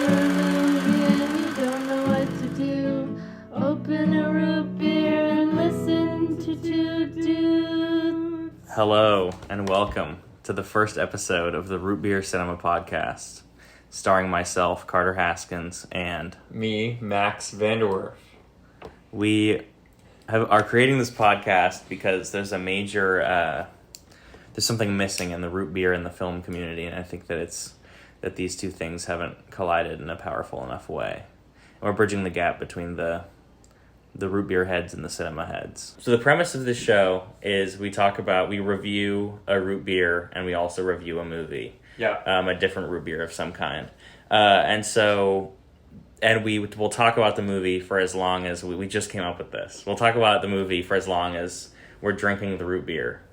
movie and you don't know what to do. Open a root beer and listen to two dudes. Hello and welcome to the first episode of the Root Beer Cinema Podcast, starring myself, Carter Haskins, and me, Max Vanderwerf. We are creating this podcast because there's a major, there's something missing in the root beer and the film community, and I think that these two things haven't collided in a powerful enough way. And we're bridging the gap between the root beer heads and the cinema heads. So the premise of this show is we review a root beer and we also review a movie. Yeah. A different root beer of some kind. And we'll talk about the movie for as long as we just came up with this. We'll talk about the movie for as long as we're drinking the root beer.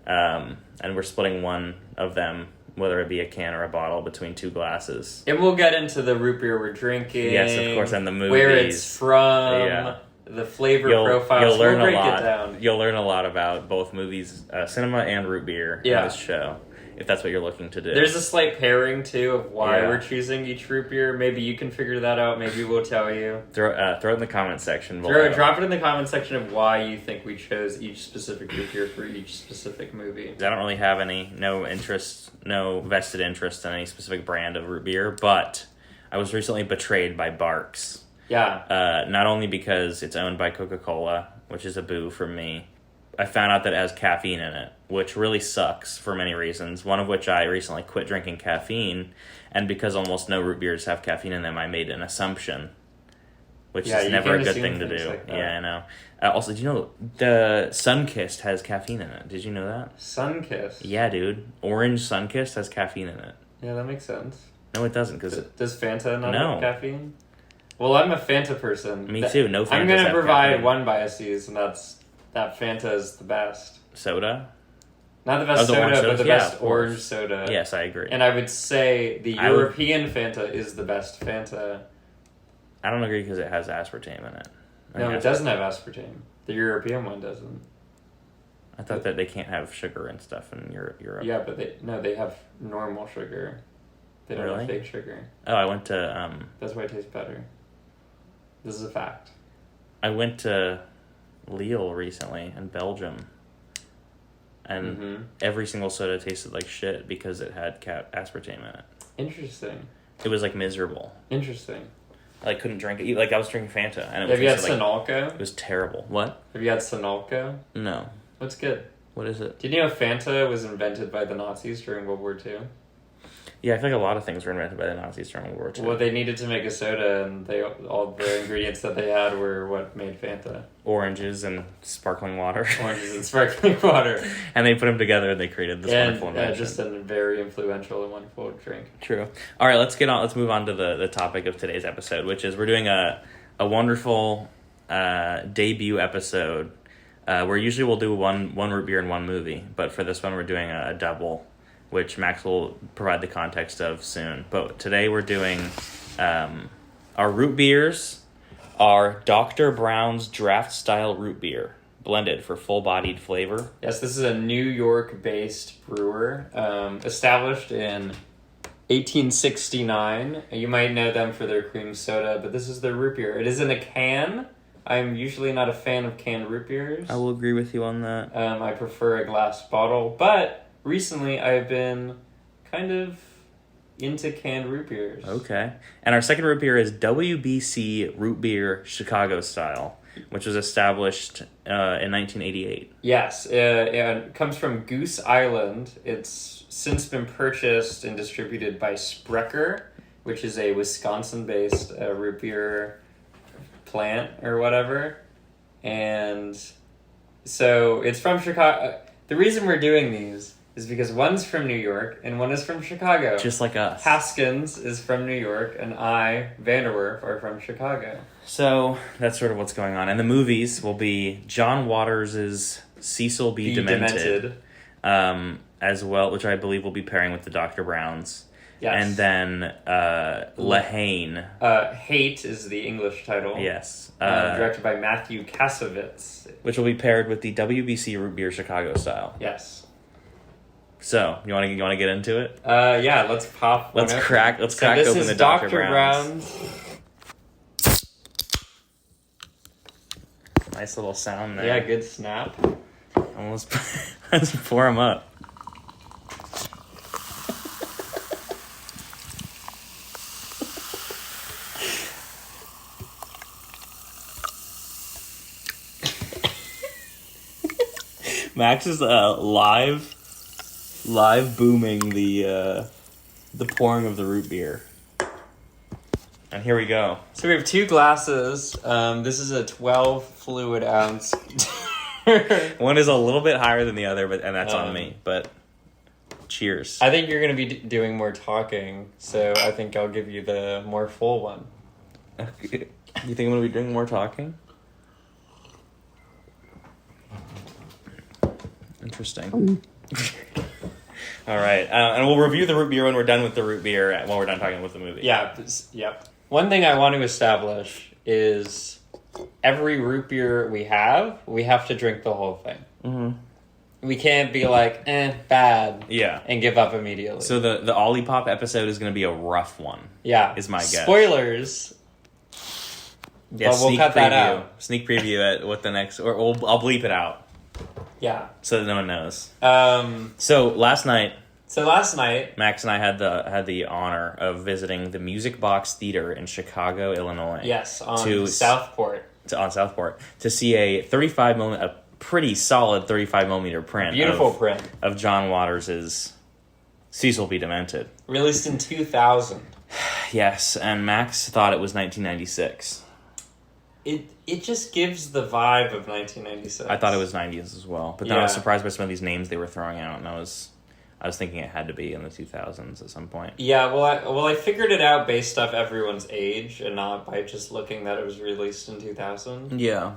And we're splitting one of them, whether it be a can or a bottle, between two glasses. And we'll get into the root beer we're drinking. Yes, of course, and the movies. Where it's from, the flavor profiles. You'll learn we'll break a lot. It down. You'll learn a lot about both movies, cinema and root beer in this show, if that's what you're looking to do. There's a slight pairing, too, of why we're choosing each root beer. Maybe you can figure that out. Maybe we'll tell you. Throw it in the comment section below. Drop it in the comment section of why you think we chose each specific root beer for each specific movie. I don't really have no vested interest in any specific brand of root beer, but I was recently betrayed by Barks. Yeah. Not only because it's owned by Coca-Cola, which is a boo from me. I found out that it has caffeine in it, which really sucks for many reasons, one of which I recently quit drinking caffeine, and because almost no root beers have caffeine in them, I made an assumption, which is never a good thing to do. Like I know. Also, did you know the Sunkist has caffeine in it? Did you know that? Sunkist? Yeah, dude. Orange Sunkist has caffeine in it. Yeah, that makes sense. No, it doesn't. Does Fanta not have caffeine? Well, I'm a Fanta person. Me too. No Fanta. I'm going to provide one biases, and that's that Fanta is the best. Soda? Not the best soda, but the best orange soda. Yes, I agree. And I would say the European Fanta is the best Fanta. I don't agree because it has aspartame in it. No, it doesn't have aspartame. The European one doesn't. I thought that they can't have sugar and stuff in Europe. Yeah, but they have normal sugar. They don't have fake sugar. Oh, I went to... That's why it tastes better. This is a fact. I went to Lille recently in Belgium, and every single soda tasted like shit because it had aspartame in it. Interesting. It was like miserable. Interesting. I couldn't drink it. Like I was drinking Fanta, and it have you had like, Sinalco? It was terrible. What? Have you had Sinalco? No. What's good? What is it? Did you know Fanta was invented by the Nazis during World War II? Yeah, I feel like a lot of things were invented by the Nazis during World War II. Well, they needed to make a soda, and all the ingredients that they had were what made Fanta. Oranges and sparkling water. Oranges and sparkling water. And they put them together, and they created this wonderful invention. Just a very influential and wonderful drink. True. All right, let's move on to the topic of today's episode, which is we're doing a wonderful debut episode where usually we'll do one root beer and one movie, but for this one we're doing a double, which Max will provide the context of soon. But today we're doing our root beers are Dr. Brown's draft-style root beer, blended for full-bodied flavor. Yes, this is a New York-based brewer, established in 1869. You might know them for their cream soda, but this is their root beer. It is in a can. I'm usually not a fan of canned root beers. I will agree with you on that. I prefer a glass bottle, but recently I've been kind of into canned root beers. Okay. And our second root beer is WBC Root Beer Chicago Style, which was established in 1988. Yes. It comes from Goose Island. It's since been purchased and distributed by Sprecher, which is a Wisconsin-based root beer plant or whatever. And so it's from Chicago. The reason we're doing these is because one's from New York and one is from Chicago. Just like us. Haskins is from New York and I, Vanderwerf, are from Chicago. So that's sort of what's going on. And the movies will be John Waters' Cecil B. Demented. As well, which I believe will be pairing with the Dr. Browns. Yes. And then Haine. Hate is the English title. Yes. Directed by Mathieu Kassovitz. Which will be paired with the WBC Root Beer Chicago Style. Yes. So you want to get into it? Yeah, let's pop. Let's one crack open. open This is the Dr. Brown's. Nice little sound there. Yeah, good snap. Let's pour them up. Max is live booming the pouring of the root beer. And here we go. So we have 2 glasses. This is a 12 fluid ounce. One is a little bit higher than the other, and that's on me. But cheers. I think you're going to be doing more talking, so I think I'll give you the more full one. Okay. You think I'm going to be doing more talking? Interesting. All right, and we'll review the root beer when we're done with the root beer. When we're done talking with the movie. Yeah. Yep. One thing I want to establish is every root beer we have to drink the whole thing. Mm-hmm. We can't be like, bad. Yeah. And give up immediately. So the Olipop episode is going to be a rough one. Yeah. Is my guess. Spoilers. Yeah, but we'll cut that out. Sneak preview at what the next, or I'll bleep it out. Yeah. So that no one knows. So last night, Max and I had the honor of visiting the Music Box Theater in Chicago, Illinois. Yes, on Southport. On Southport to see a pretty solid 35mm print. Beautiful print of John Waters' Cecil B. Demented, released in 2000. Yes, and Max thought it was 1996. It just gives the vibe of 1996. I thought it was 90s as well, but then I was surprised by some of these names they were throwing out, and I was thinking it had to be in the 2000s at some point. Yeah, I figured it out based off everyone's age and not by just looking that it was released in 2000. Yeah.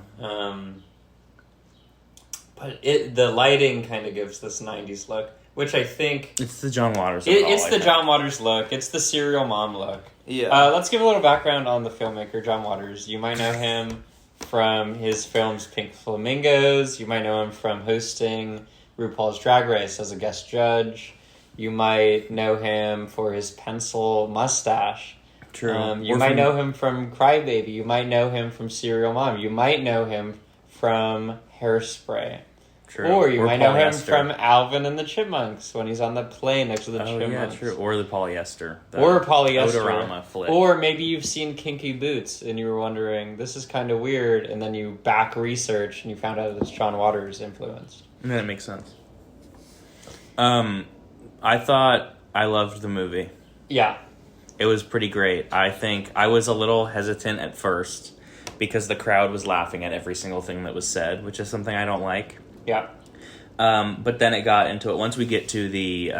But the lighting kind of gives this 90s look, which I think it's the John Waters. It's the John Waters look. It's the serial mom look. Yeah. Let's give a little background on the filmmaker John Waters. You might know him from his films Pink Flamingos. You might know him from hosting RuPaul's Drag Race as a guest judge. You might know him for his pencil mustache. True. You might know him from Crybaby. You might know him from Serial Mom. You might know him from Hairspray. True. Or you might know him from Alvin and the Chipmunks when he's on the plane next to the Chipmunks. Yeah, true. Or the polyester. Odorama flip. Or maybe you've seen Kinky Boots and you were wondering, this is kind of weird, and then you back research and you found out that it's John Waters influenced. Yeah, that makes sense. I thought I loved the movie. Yeah. It was pretty great. I think I was a little hesitant at first because the crowd was laughing at every single thing that was said, which is something I don't like. Yeah. But then it got into it. Once we get to the...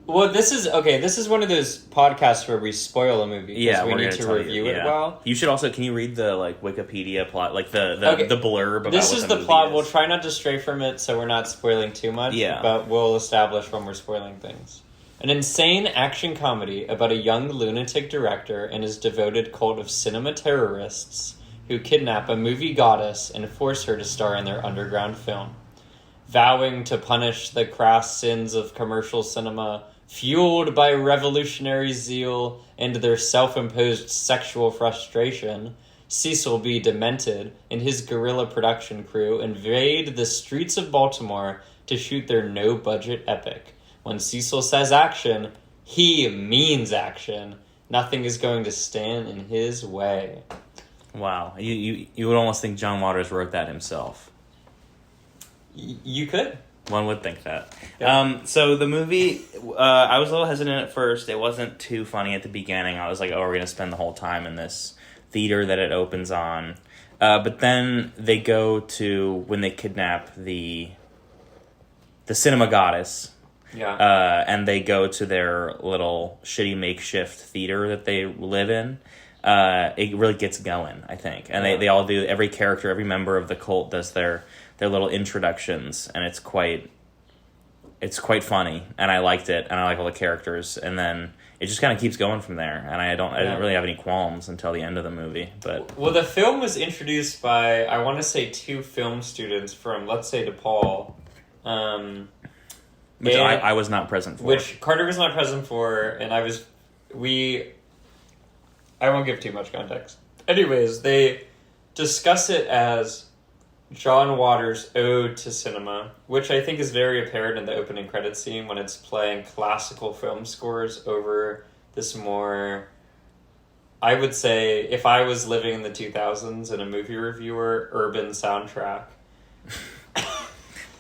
Well, this is one of those podcasts where we spoil a movie because we need to review it well. You should also... Can you read the Wikipedia plot, the blurb about this what is the the plot. is? We'll try not to stray from it so we're not spoiling too much. Yeah. But we'll establish when we're spoiling things. An insane action comedy about a young lunatic director and his devoted cult of cinema terrorists who kidnap a movie goddess and force her to star in their underground film. Vowing to punish the crass sins of commercial cinema, fueled by revolutionary zeal and their self-imposed sexual frustration, Cecil B. Demented and his guerrilla production crew invade the streets of Baltimore to shoot their no-budget epic. When Cecil says action, he means action. Nothing is going to stand in his way. Wow. You would almost think John Waters wrote that himself. You could. One would think that. Yeah. So the movie, I was a little hesitant at first. It wasn't too funny at the beginning. I was like, we're going to spend the whole time in this theater that it opens on. But then they go to, when they kidnap the cinema goddess. Yeah. And they go to their little shitty makeshift theater that they live in. It really gets going, I think. And they all do, every character, every member of the cult does their little introductions, and it's quite funny, and I liked it, and I like all the characters, and then it just kind of keeps going from there, and I didn't really have any qualms until the end of the movie. But well, the film was introduced by, I want to say, 2 film students from, let's say, DePaul, Which I was not present for. Which Carter was not present for, and I won't give too much context. Anyways, they discuss it as John Waters' ode to cinema, which I think is very apparent in the opening credits scene when it's playing classical film scores over this more, I would say, if I was living in the 2000s and a movie reviewer, urban soundtrack.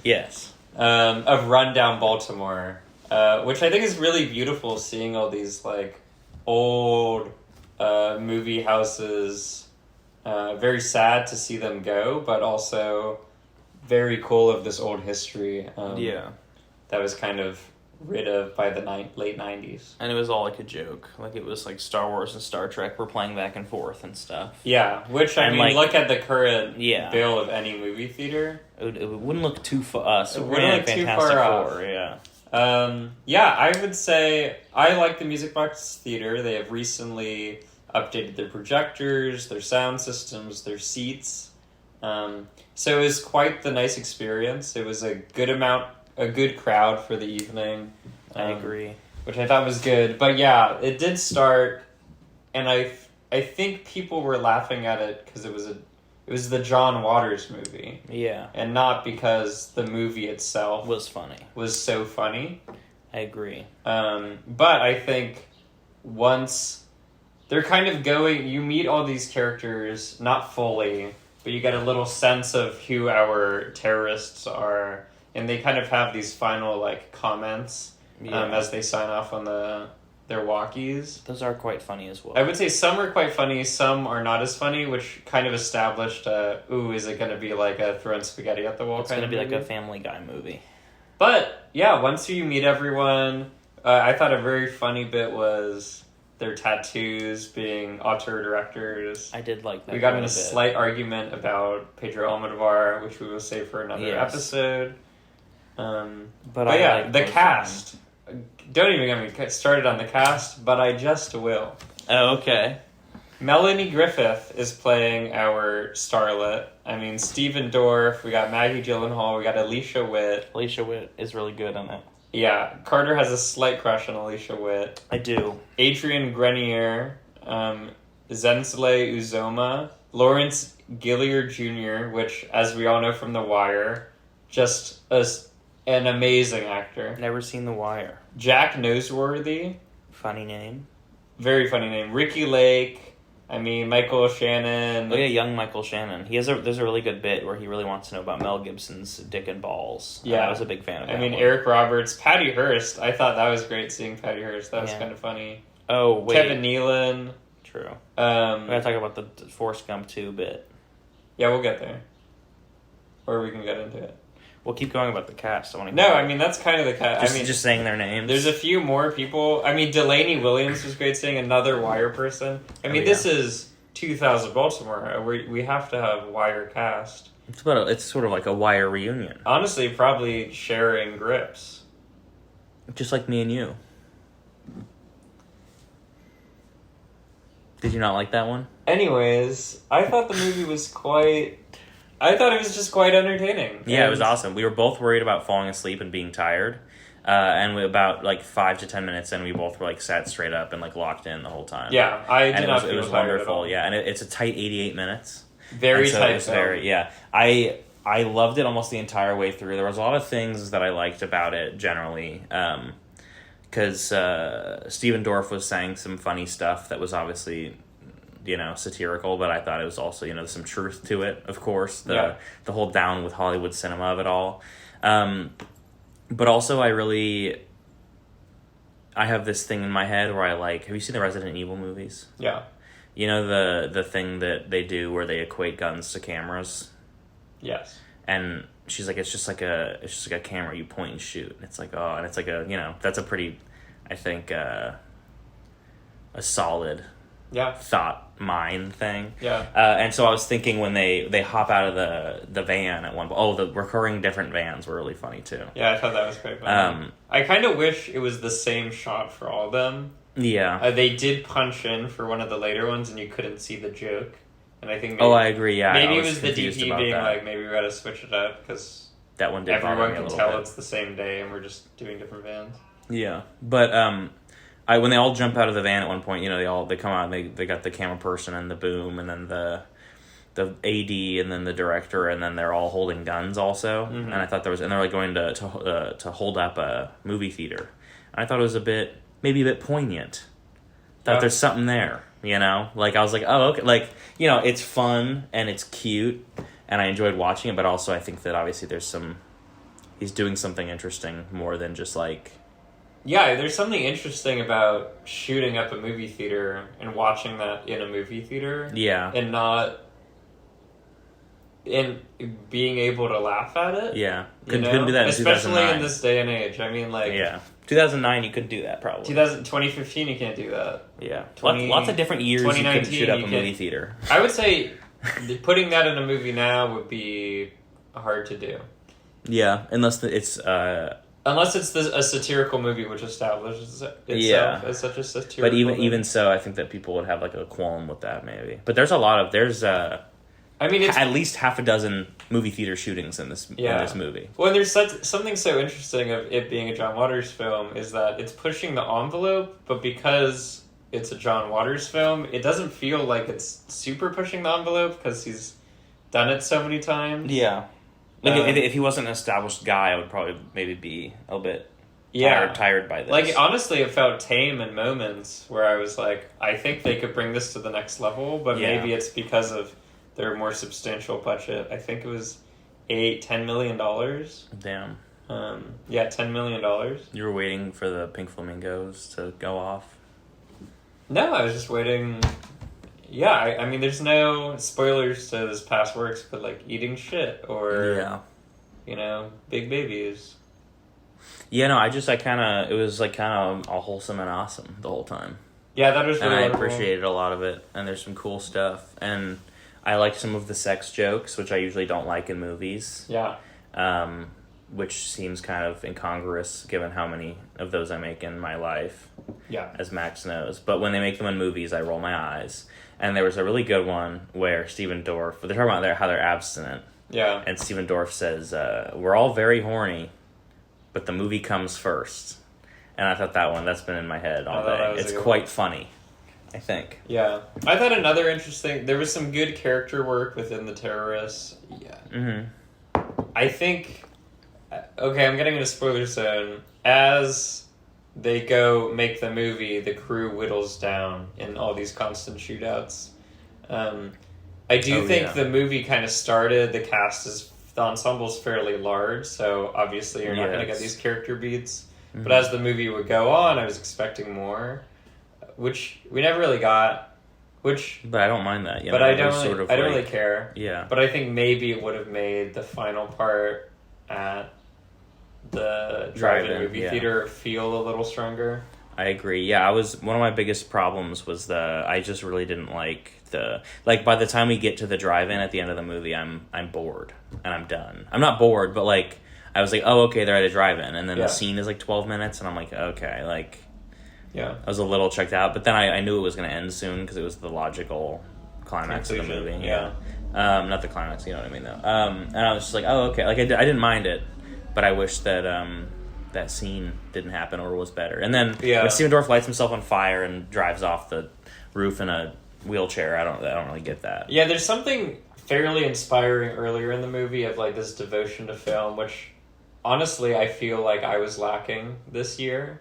Yes. Of rundown Baltimore, which I think is really beautiful, seeing all these like old movie houses. Very sad to see them go, but also very cool of this old history. That was kind of rid of by the late 90s. And it was all like a joke. Like it was like Star Wars and Star Trek were playing back and forth and stuff. Yeah, which I mean, like, look at the current bill of any movie theater. It wouldn't look too far. It wouldn't look too far off. Yeah. I would say I like the Music Box Theater. They have recently updated their projectors, their sound systems, their seats. So it was quite the nice experience. It was a good crowd for the evening. I agree. Which I thought was good. But yeah, it did start, and I think people were laughing at it because it was the John Waters movie. Yeah. And not because the movie itself was so funny. I agree. But I think once they're kind of you meet all these characters, not fully, but you get a little sense of who our terrorists are, and they kind of have these final like comments as they sign off on their walkies. Those are quite funny as well. I would say some are quite funny, some are not as funny, which kind of established, is it going to be like a throwing spaghetti at the wall it's kind of movie? It's going to be like a Family Guy movie. But, yeah, once you meet everyone, I thought a very funny bit was their tattoos being auteur directors. I did like that. We got in a slight argument about Pedro Almodovar, which we will save for another episode. But yeah, the cast. Don't even get me started on the cast, but I just will. Oh, okay. Melanie Griffith is playing our starlet. I mean, Stephen Dorff, we got Maggie Gyllenhaal, we got Alicia Witt. Alicia Witt is really good on it. Yeah, Carter has a slight crush on Alicia Witt. I do. Adrian Grenier, Zensele Uzoma, Lawrence Gilliard Jr., which, as we all know from The Wire, just an amazing actor. Never seen The Wire. Jack Noseworthy. Funny name. Very funny name. Ricky Lake. I mean, Michael Shannon. Oh yeah, young Michael Shannon. There's a really good bit where he really wants to know about Mel Gibson's Dick and Balls. Yeah. I was a big fan of that. I mean, Eric Roberts, Patty Hearst. I thought that was great seeing Patty Hearst. That was kind of funny. Oh, wait. Kevin Nealon. True. We gotta talk about the Forrest Gump 2 bit. Yeah, we'll get there. Or we can get into it. We'll keep going about the cast. I mean, that's kind of the cast. Just saying their names. There's a few more people. I mean, Delaney Williams was great seeing another Wire person. I mean, this is 2000 Baltimore. We have to have Wire cast. It's sort of like a Wire reunion. Honestly, probably sharing grips. Just like me and you. Did you not like that one? Anyways, I thought the movie was I thought it was just quite entertaining. Yeah, it was awesome. We were both worried about falling asleep and being tired. And about like 5 to 10 minutes in, we both were like sat straight up and like locked in the whole time. Yeah, I did not feel it was tired wonderful. at all. Yeah, and it's a tight 88 minutes. Very tight. It was I loved it almost the entire way through. There was a lot of things that I liked about it generally. Because Stephen Dorff was saying some funny stuff that was obviously, satirical, but I thought it was also, some truth to it, of course. The whole down with Hollywood cinema of it all. But also I have this thing in my head where have you seen the Resident Evil movies? Yeah. You know the thing that they do where they equate guns to cameras? Yes. And she's like, it's just like a camera you point and shoot. And it's like, oh, and it's like that's a pretty, I think, a solid thought mind thing. Yeah. And so I was thinking when they hop out of the van at one point, the recurring different vans were really funny too. Yeah, I thought that was quite funny. I kind of wish it was the same shot for all of them. Yeah. They did punch in for one of the later ones and you couldn't see the joke. And I think I agree, yeah. Maybe it was the DP being like, maybe we gotta switch it up because that one did bother me a everyone little can tell bit. it's the same day and we're just doing different vans. Yeah, but when they all jump out of the van at one point, they come out and they got the camera person and the boom, and then the AD and then the director, and then they're all holding guns also. Mm-hmm. And I thought and they're like going to hold up a movie theater. And I thought it was maybe a bit poignant. Thought there's something there, Like I was like, oh, okay, like it's fun and it's cute, and I enjoyed watching it. But also, I think that obviously he's doing something interesting more than just like. Yeah, there's something interesting about shooting up a movie theater and watching that in a movie theater. Yeah. And not. And being able to laugh at it. Yeah. Couldn't do that in especially 2009. in this day and age. I mean, like. Yeah. 2009, you couldn't do that, probably. 2015, you can't do that. Yeah. Lots of different years you could shoot up a movie theater. I would say putting that in a movie now would be hard to do. Yeah, unless it's... Unless it's a satirical movie which establishes itself as such a satirical But movie. even so, I think that people would have like a qualm with that, maybe. But there's I mean, it's at least half a dozen movie theater shootings in this movie. Well, there's something so interesting of it being a John Waters film is that it's pushing the envelope, but because it's a John Waters film, it doesn't feel like it's super pushing the envelope because he's done it so many times. Yeah. Like if he wasn't an established guy, I would probably maybe be a bit tired by this. Like, honestly, it felt tame in moments where I was like, I think they could bring this to the next level, but maybe it's because of their more substantial budget. I think it was $10 million. Damn. $10 million. You were waiting for the pink flamingos to go off? No, I was just waiting. Yeah, I mean, there's no spoilers to his past works, but like eating shit or, big babies. Yeah, no, it was like kind of all wholesome and awesome the whole time. Yeah, that was really And I wonderful. appreciated a lot of it, and there's some cool stuff. And I liked some of the sex jokes, which I usually don't like in movies. Yeah. Which seems kind of incongruous given how many of those I make in my life. Yeah. As Max knows. But when they make them in movies, I roll my eyes. And there was a really good one where Steven Dorff, they're talking about how they're abstinent. Yeah. And Steven Dorff says, we're all very horny, but the movie comes first. And I thought that's been in my head all day. It's quite funny, I think. Yeah. I thought another interesting, there was some good character work within the terrorists. Yeah. Mm-hmm. I think, okay, I'm getting into spoiler zone. As they go make the movie, the crew whittles down in all these constant shootouts. I do think the movie kind of started, the ensemble's fairly large, so obviously you're not going to get these character beats. Mm-hmm. But as the movie would go on, I was expecting more, which we never really got. But I don't mind that. But I don't really care. Yeah. But I think maybe it would have made the final part at the drive-in movie theater feel a little stronger. I agree. Yeah, one of my biggest problems was I just really didn't like by the time we get to the drive-in at the end of the movie, I'm bored and I'm done. I'm not bored, but like I was like, oh, okay, they're at a drive-in, and then the scene is like 12 minutes, and I'm like, okay, like I was a little checked out, but then I knew it was going to end soon because it was the logical climax of the movie. Yeah. Not the climax, you know what I mean, though. And I was just like, oh, okay, like I didn't mind it. But I wish that that scene didn't happen or was better. And then when Steven Dorff lights himself on fire and drives off the roof in a wheelchair, I don't really get that. Yeah, there's something fairly inspiring earlier in the movie of like this devotion to film, which honestly I feel like I was lacking this year.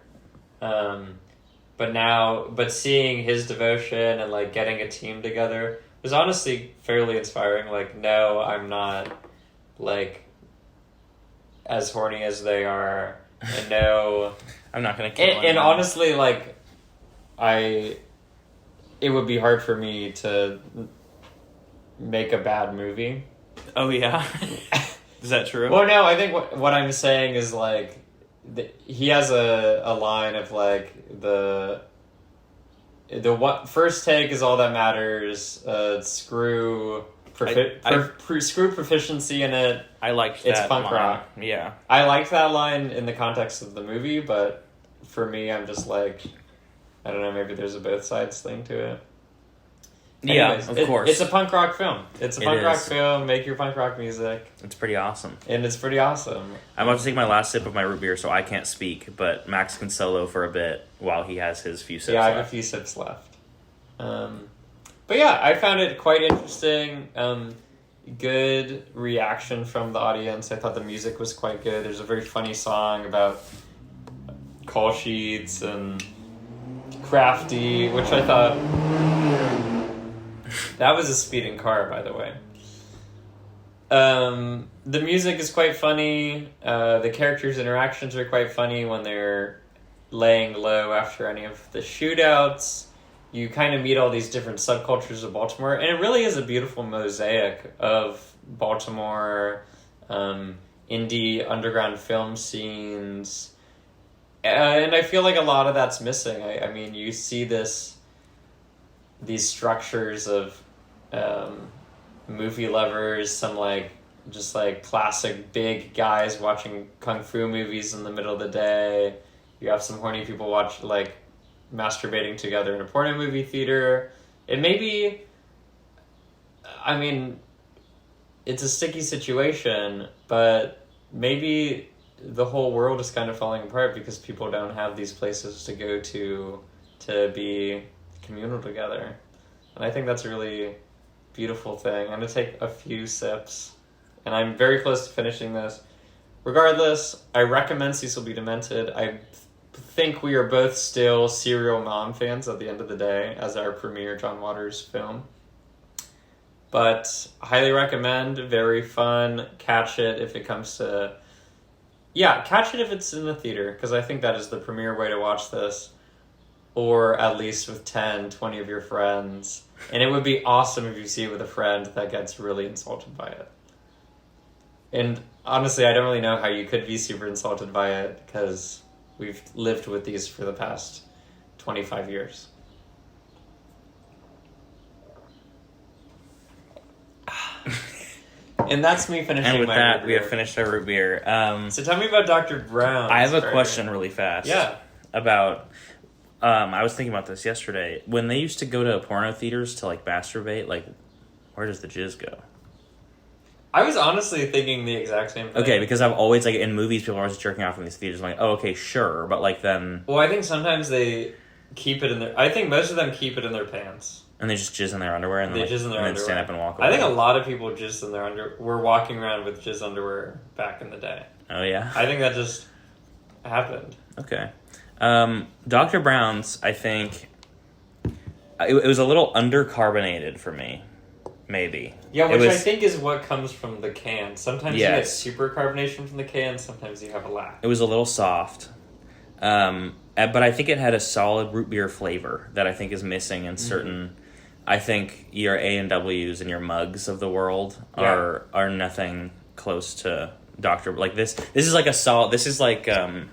But seeing his devotion and like getting a team together was honestly fairly inspiring. Like, no, I'm not like as horny as they are, and no, I'm not gonna kill and honestly, like, it would be hard for me to make a bad movie. Oh yeah, is that true? Well, no, I think what I'm saying is like he has a line of like the first take is all that matters. Screw proficiency in it. I liked that. It's punk line. rock. Yeah. I liked that line in the context of the movie, but for me, I'm just like, I don't know, maybe there's a both sides thing to it. Anyways, of course. It's a punk rock film. It's a It punk rock is. film. Make your punk rock music. It's pretty awesome. And it's pretty awesome. I'm about to take my last sip of my root beer, so I can't speak, but Max can solo for a bit while he has his few sips Yeah, I have left. a few sips left. But yeah, I found it quite interesting. Good reaction from the audience. I thought the music was quite good. There's a very funny song about call sheets and crafty, which I thought... That was a speeding car, by the way. The music is quite funny. The characters' interactions are quite funny when they're laying low after any of the shootouts. You kind of meet all these different subcultures of Baltimore, and it really is a beautiful mosaic of Baltimore, indie underground film scenes, and I feel like a lot of that's missing. I mean, you see these structures of movie lovers, some just classic big guys watching kung fu movies in the middle of the day. You have some horny people masturbating together in a porno movie theater. It may be, I mean, it's a sticky situation, but maybe the whole world is kind of falling apart because people don't have these places to go to be communal together. And I think that's a really beautiful thing. I'm going to take a few sips, and I'm very close to finishing this. Regardless, I recommend Cecil B. Demented. I think we are both still Serial Mom fans at the end of the day as our premiere John Waters film. But highly recommend, very fun. Catch it if it comes to... Yeah, catch it if it's in the theater, because I think that is the premier way to watch this. Or at least with 10, 20 of your friends. And it would be awesome if you see it with a friend that gets really insulted by it. And honestly, I don't really know how you could be super insulted by it, because we've lived with these for the past 25 years. And that's me finishing And with my that, root we beer. have finished our root beer. So tell me about Dr. Brown. I have a question really fast. Yeah. About... I was thinking about this yesterday. When they used to go to porno theaters to masturbate, where does the jizz go? I was honestly thinking the exact same thing. Okay, because I've always in movies people are always jerking off in these theaters. I'm like, oh, okay, sure, but then... Well, I think sometimes they keep it in their... I think most of them keep it in their pants. And they just jizz in their underwear and They jizz in their then underwear. stand up and walk away. I think a lot of people jizz in their underwear. Were walking around with jizz underwear back in the day. Oh, yeah? I think that just happened. Okay. Dr. Brown's, I think... It was a little undercarbonated for me. Maybe. Yeah, which I think is what comes from the can. Sometimes you get Yes. super carbonation from the can, sometimes you have a lack. It was a little soft. But I think it had a solid root beer flavor that I think is missing in certain... I think your A&Ws and your mugs of the world are nothing close to Dr. This is like a solid... This is like a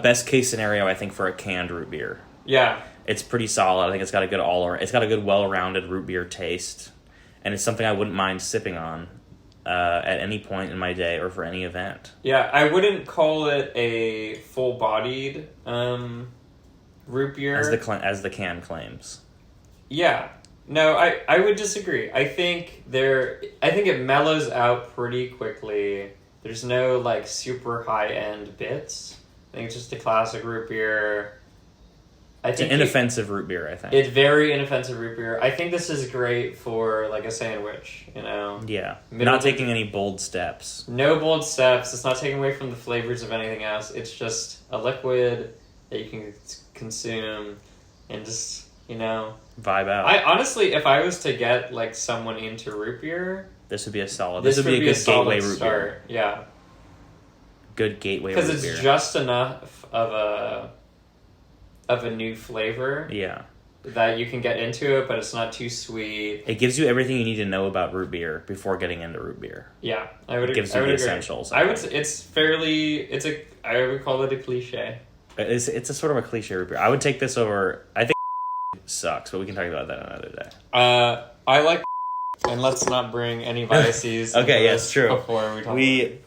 best case scenario, I think, for a canned root beer. Yeah. It's pretty solid. I think it's got a good it's got a good well-rounded root beer taste. And it's something I wouldn't mind sipping on at any point in my day or for any event. Yeah, I wouldn't call it a full-bodied root beer. As the can claims. Yeah. No, I would disagree. I think it mellows out pretty quickly. There's no super high-end bits. I think it's just a classic root beer. It's an inoffensive root beer, I think. It's very inoffensive root beer. I think this is great for a sandwich, Yeah. Not taking any bold steps. No bold steps. It's not taking away from the flavors of anything else. It's just a liquid that you can consume and just, Vibe out. I honestly, if I was to get someone into root beer, This would be a solid. this This would be a good gateway root start. beer. Yeah. Good gateway root beer. Because it's just enough of a new flavor. Yeah. That you can get into it, but it's not too sweet. It gives you everything you need to know about root beer before getting into root beer. Yeah, I would. It gives you the essentials. I would. It's fairly. I would call it a cliche. It's a sort of a cliche root beer. I would take this over. I think sucks, but we can talk about that another day. I like, and let's not bring any biases. Okay, yes, true. Before we talk.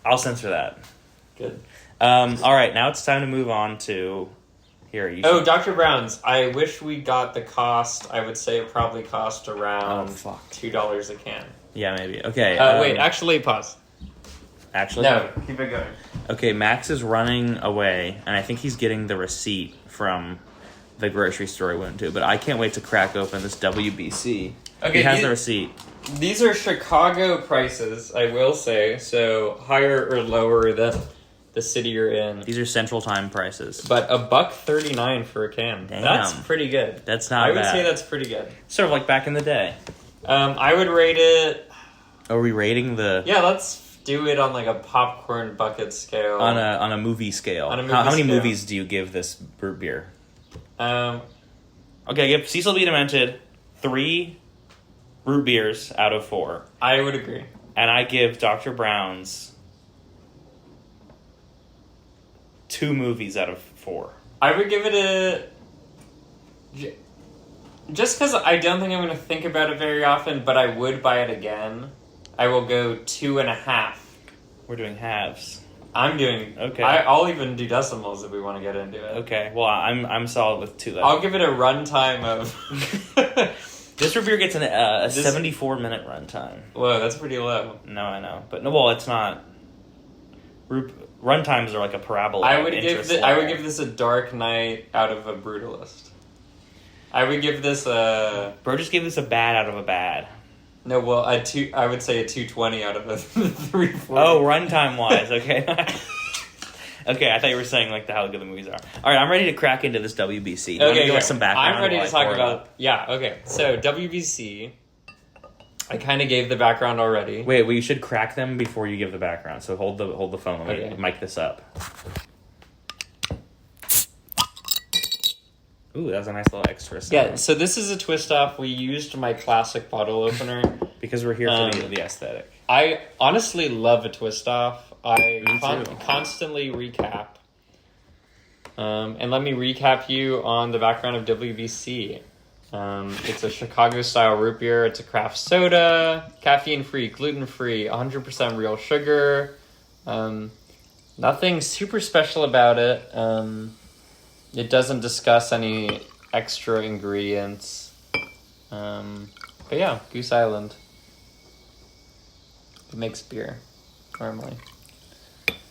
I'll censor that. Good. All right, now it's time to move on to Here, you Oh, should- Dr. Brown's. I wish we got the cost. I would say it probably cost around $2 a can. Yeah, maybe. Okay. Wait, actually, pause. Actually? No, keep it going. Okay, Max is running away, and I think he's getting the receipt from the grocery store he went to, but I can't wait to crack open this WBC. Okay, he has the receipt. These are Chicago prices, I will say, so higher or lower than the city you're in. These are Central Time prices. But $1.39 for a can. Damn. That's pretty good. That's not bad. I would say that's pretty good. Sort of like back in the day. I would rate it... Are we rating the... Yeah, let's do it on like a popcorn bucket scale. On a movie scale. On a movie how many scale. movies do you give this root beer? Um, Okay, give Cecil B. Demented 3 root beers out of 4. I would agree. And I give Dr. Brown's 2 movies out of 4. I would give it a... Just because I don't think I'm going to think about it very often, but I would buy it again, I will go 2.5. We're doing halves. I'm doing... Okay. I'll even do decimals if we want to get into it. Okay, well, I'm solid with 2 left. I'll give it a runtime of... This root beer gets a 74-minute runtime. Whoa, that's pretty low. No, I know. But, no, well, it's not... Runtimes are like a parabola. I would give this a Dark Knight out of a Brutalist. I would give this a... Bro just gave this a bad out of a bad. No, well, I would say a 220 out of a 340. Oh, runtime-wise, okay. Okay, I thought you were saying like how good the movies are. All right, I'm ready to crack into this WBC. You want to give us some background? I'm ready while to I talk pour it about... up? Yeah, okay. So, WBC, I kind of gave the background already. Wait, well, you should crack them before you give the background. So hold the phone. Let me Okay. mic this up. Ooh, that was a nice little extra sound. Yeah, so this is a twist-off. We used my classic bottle opener. Because we're here for the aesthetic. I honestly love a twist-off. I Me too. constantly recap. And let me recap you on the background of WBC. It's a Chicago-style root beer. It's a craft soda, caffeine-free, gluten-free, 100% real sugar. Nothing super special about it. It doesn't discuss any extra ingredients. But yeah, Goose Island. It makes beer, normally.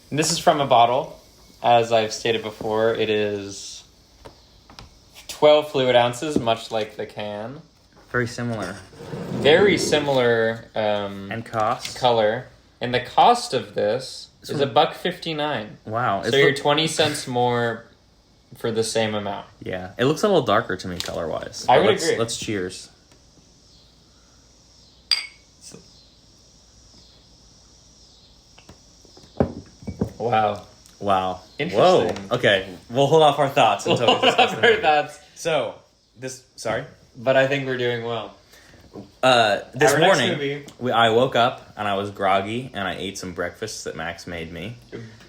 And this is from a bottle. As I've stated before, it is 12 fluid ounces, much like the can. Very similar. Very similar And cost? color. And the cost of this is $1.59. Wow. So you're 20 cents more for the same amount. Yeah. It looks a little darker to me color-wise. I But would agree. Let's cheers. Wow. Wow. Interesting. Whoa. Okay. We'll hold off our thoughts until we discuss the movie. That's, So, sorry? but I think we're doing well. This Our next morning, movie. I woke up and I was groggy and I ate some breakfast that Max made me.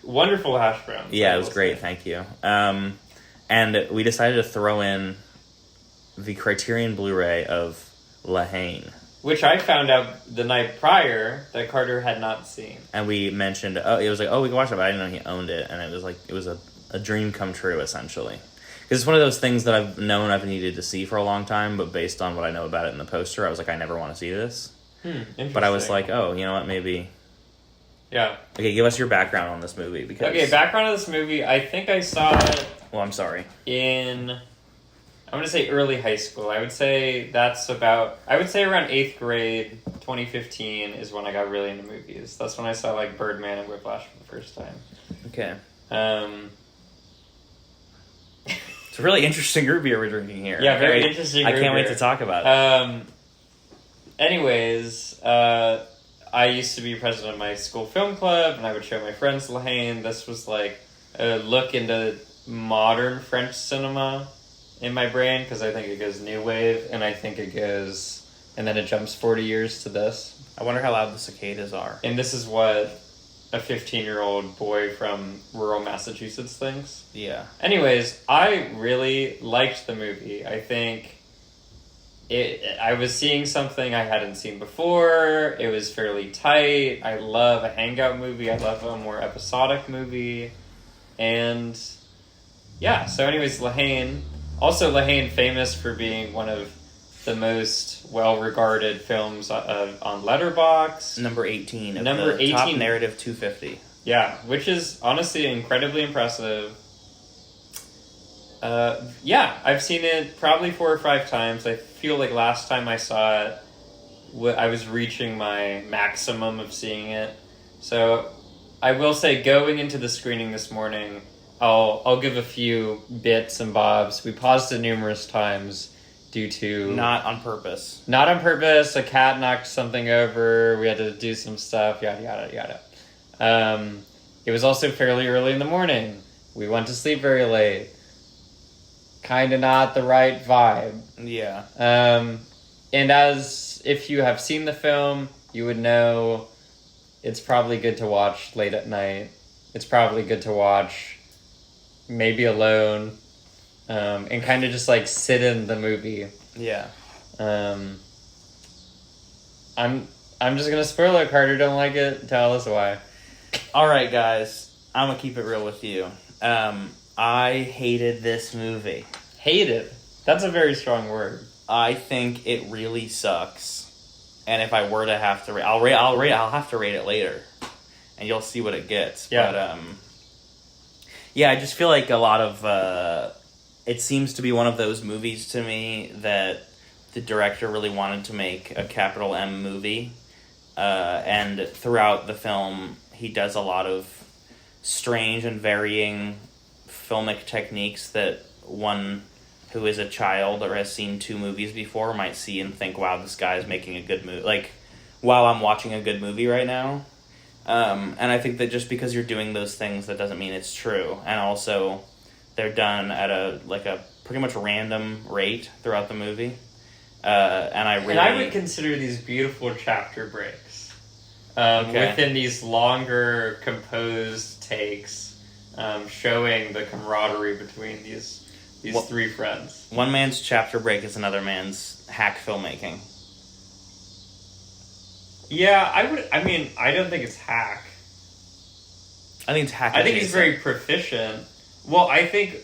Wonderful hash browns. Yeah, I it was will great. say. Thank you. And we decided to throw in the Criterion Blu-ray of Haine. Which I found out the night prior that Carter had not seen. And we mentioned, it was like, we can watch it, but I didn't know he owned it. And it was a dream come true, essentially. Because it's one of those things that I've known I've needed to see for a long time, but based on what I know about it in the poster, I was like, I never want to see this. But I was like, you know what, maybe... Yeah. Okay, give us your background on this movie. Because Okay, background of this movie. I think I saw it Well, I'm sorry. in... I'm going to say early high school. I would say around 8th grade, 2015 is when I got really into movies. That's when I saw like Birdman and Whiplash for the first time. Okay. It's a really interesting root beer we're drinking here. Yeah, very interesting I root can't wait beer. to talk about it. Anyways, I used to be president of my school film club, and I would show my friends Haine. This was like a look into modern French cinema in my brain, because I think it goes new wave, and I think it goes, and then it jumps 40 years to this. I wonder how loud the cicadas are. And this is what a 15-year-old boy from rural Massachusetts thinks. Yeah. Anyways, I really liked the movie. I think I was seeing something I hadn't seen before. It was fairly tight. I love a hangout movie. I love a more episodic movie. And yeah, so anyways, Haine. Also, Haine famous for being one of the most well-regarded films on Letterboxd. Number 18 of Number the 18. Top Narrative 250. Yeah, which is honestly incredibly impressive. Yeah, I've seen it probably 4 or 5 times. I feel like last time I saw it, I was reaching my maximum of seeing it. So I will say, going into the screening this morning, I'll give a few bits and bobs. We paused it numerous times due to... Not on purpose. Not on purpose. A cat knocked something over. We had to do some stuff. Yada, yada, yada. It was also fairly early in the morning. We went to sleep very late. Kind of not the right vibe. Yeah. And as if you have seen the film, you would know it's probably good to watch late at night. It's probably good to watch maybe alone, and kind of just like sit in the movie. Yeah. I'm just gonna spoil it. Carter don't like it. Tell us why. All right, guys. I'm gonna keep it real with you. I hated this movie. Hated. That's a very strong word. I think it really sucks. And if I were to have to rate, I'll have to rate it later, and you'll see what it gets. Yeah. But yeah, I just feel like a lot of it seems to be one of those movies to me that the director really wanted to make a capital M movie, and throughout the film, he does a lot of strange and varying filmic techniques that one who is a child or has seen 2 movies before might see and think, wow, this guy is making a good movie. Like, wow, I'm watching a good movie right now. And I think that just because you're doing those things, that doesn't mean it's true. And also, they're done at a pretty much random rate throughout the movie. And I would consider these beautiful chapter breaks. Okay. Within these longer, composed takes, showing the camaraderie between these 3 friends. One man's chapter break is another man's hack filmmaking. Yeah, I don't think it's hack. I think it's hack. I think he's very proficient. Well, I think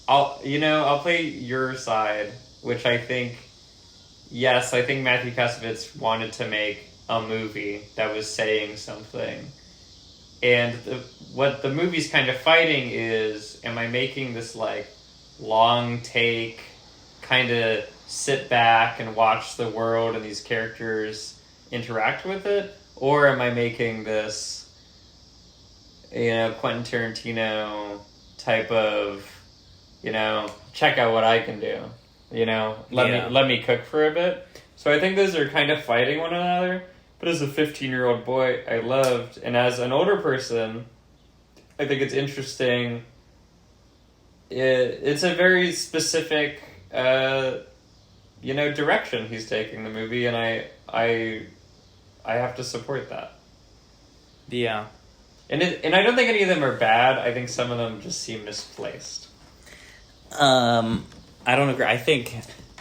I'll play your side, which I think, yes, I think Mathieu Kassovitz wanted to make a movie that was saying something. And what the movie's kind of fighting is, am I making this long take, kind of sit back and watch the world and these characters interact with it, or am I making this, Quentin Tarantino type of, check out what I can do, let me cook for a bit. So I think those are kind of fighting one another. But as a 15-year-old boy, I loved, and as an older person, I think it's interesting. It's a very specific, direction he's taking the movie, and I have to support that. Yeah. And I don't think any of them are bad. I think some of them just seem misplaced. I don't agree. I think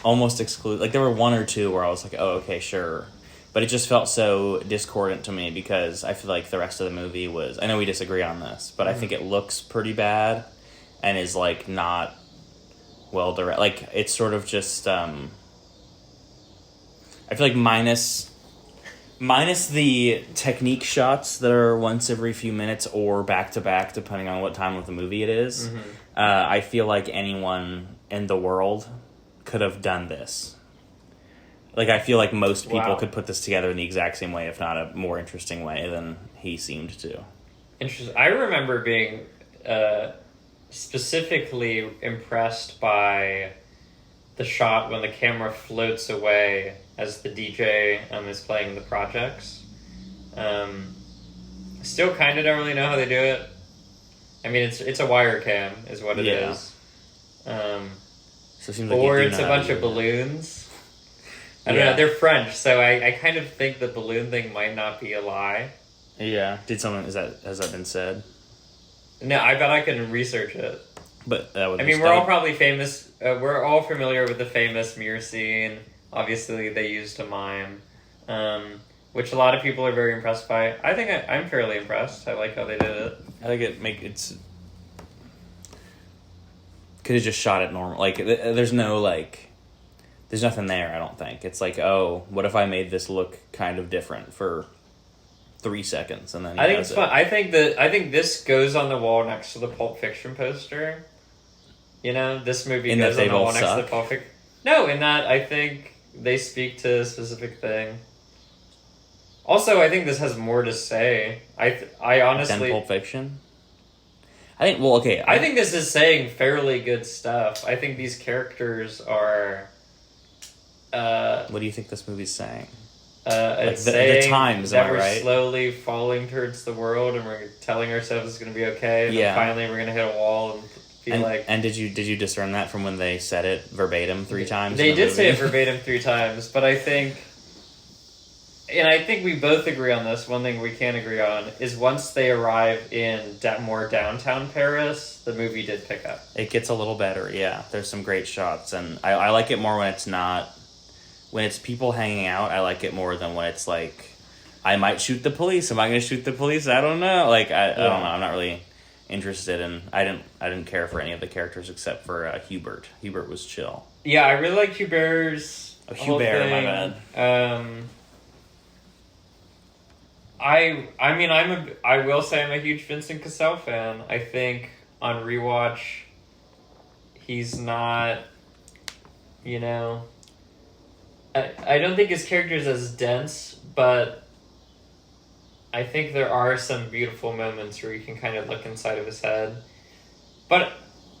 almost there were 1 or 2 where I was like, oh, okay, sure. But it just felt so discordant to me because I feel like the rest of the movie was... I know we disagree on this, but I think it looks pretty bad and is, not well directed. It's sort of just... I feel like minus the technique shots that are once every few minutes or back-to-back, depending on what time of the movie it is, I feel like anyone in the world could have done this. I feel like most people could put this together in the exact same way, if not a more interesting way than he seemed to. Interesting. I remember being specifically impressed by the shot when the camera floats away as the DJ is playing the projects. Still kind of don't really know how they do it. I mean, it's a wire cam is what it is. So it seems like or it's a bunch of balloons. I don't know, they're French, so I kind of think the balloon thing might not be a lie. Yeah. Has that been said? No, I bet I can research it. But that would we're all probably famous, we're all familiar with the famous mirror scene. Obviously, they used a mime, which a lot of people are very impressed by. I think I'm fairly impressed. I like how they did it. I think it's... could have just shot it normal. Like, there's no, like, there's nothing there, I don't think. It's like, oh, what if I made this look kind of different for 3 seconds, and then I think it's fun. I think this goes on the wall next to the Pulp Fiction poster. You know, this movie In goes that on they the wall both next to suck? the Pulp Fiction. No, in that I think they speak to a specific thing. Also, I think this has more to say. I honestly... Than Pulp Fiction? I think, well, okay. I think this is saying fairly good stuff. I think these characters are... what do you think this movie's saying? It's the saying times, that am I we're right? slowly falling towards the world, and we're telling ourselves it's going to be okay, and Yeah. then finally we're going to hit a wall and feel like... And did you discern that from when they said it verbatim 3 times? They in the did say it movie? verbatim 3 times, but I think... And I think we both agree on this. One thing we can't agree on is once they arrive in more downtown Paris, the movie did pick up. It gets a little better, yeah. There's some great shots, and I like it more when it's not... When it's people hanging out, I like it more than when it's like, I might shoot the police. Am I going to shoot the police? I don't know. Like, I don't know. I'm not really interested in... I didn't care for any of the characters except for Hubert. Hubert was chill. Yeah, I really like Hubert's whole Hubert, thing. my bad. I will say I'm a huge Vincent Cassel fan. I think on rewatch, he's not, you know... I don't think his character is as dense, but I think there are some beautiful moments where you can kind of look inside of his head. But